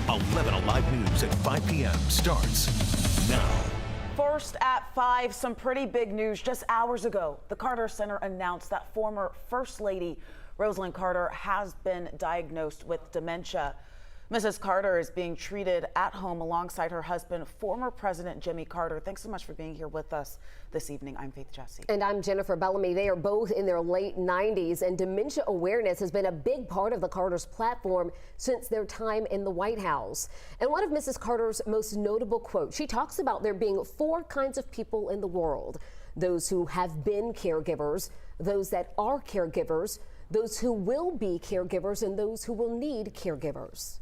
11 Alive News at 5 p.m. starts now. First at 5, some pretty big news. Just hours ago, the Carter Center announced that former First Lady Rosalynn Carter has been diagnosed with dementia. Mrs. Carter is being treated at home alongside her husband, former President Jimmy Carter. Thanks so much for being here with us this evening. I'm Faith Jesse. And I'm Jennifer Bellamy. They are both in their late 90s, and dementia awareness has been a big part of the Carter's platform since their time in the White House. And one of Mrs. Carter's most notable quotes, she talks about there being 4 kinds of people in the world: those who have been caregivers, those that are caregivers, those who will be caregivers, and those who will need caregivers.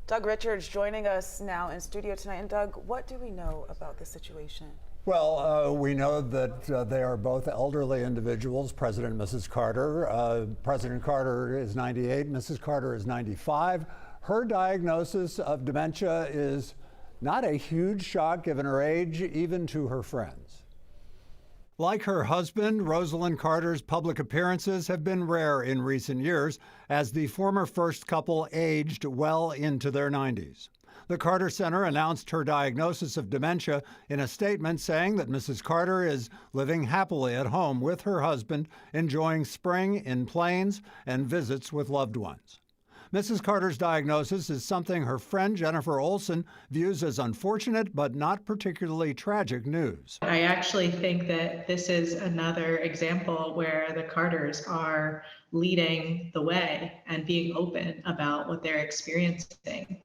Doug Richards joining us now in studio tonight. And Doug, what do we know about this situation? Well, we know that they are both elderly individuals, President and Mrs. Carter. President Carter is 98, Mrs. Carter is 95. Her diagnosis of dementia is not a huge shock given her age, even to her friends. Like her husband, Rosalynn Carter's public appearances have been rare in recent years as the former first couple aged well into their 90s. The Carter Center announced her diagnosis of dementia in a statement saying that Mrs. Carter is living happily at home with her husband, enjoying spring in Plains and visits with loved ones. Mrs. Carter's diagnosis is something her friend Jennifer Olson views as unfortunate but not particularly tragic news. I actually think that this is another example where the Carters are leading the way and being open about what they're experiencing,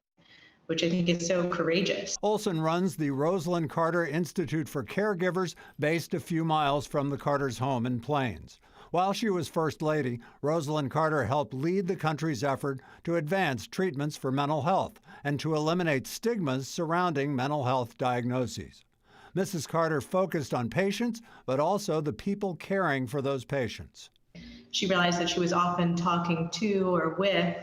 which I think is so courageous. Olson runs the Rosalynn Carter Institute for Caregivers, based a few miles from the Carters' home in Plains. While she was First Lady, Rosalynn Carter helped lead the country's effort to advance treatments for mental health and to eliminate stigmas surrounding mental health diagnoses. Mrs. Carter focused on patients, but also the people caring for those patients. She realized that she was often talking to or with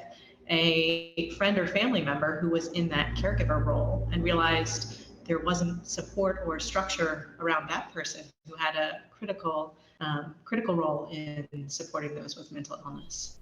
a friend or family member who was in that caregiver role, and realized there wasn't support or structure around that person who had a critical role in supporting those with mental illness.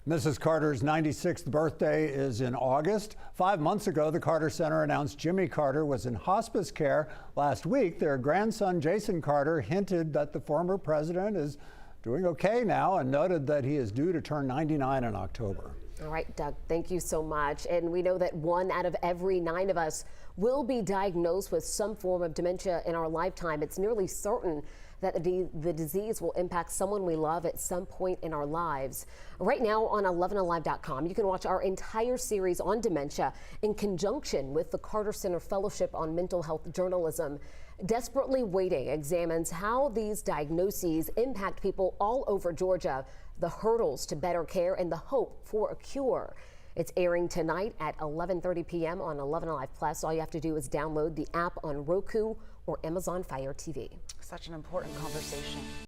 Mrs. Carter's 96th birthday is in August. 5 months ago, the Carter Center announced Jimmy Carter was in hospice care. Last week, their grandson, Jason Carter, hinted that the former president is doing okay now and noted that he is due to turn 99 in October. All right, Doug, thank you so much. And we know that 1 out of every 9 of us will be diagnosed with some form of dementia in our lifetime. It's nearly certain that the disease will impact someone we love at some point in our lives. Right now on 11alive.com, you can watch our entire series on dementia in conjunction with the Carter Center Fellowship on Mental Health Journalism. Desperately Waiting examines how these diagnoses impact people all over Georgia, the hurdles to better care, and the hope for a cure. It's airing tonight at 11:30 p.m. on 11 Alive Plus. All you have to do is download the app on Roku or Amazon Fire TV. Such an important conversation.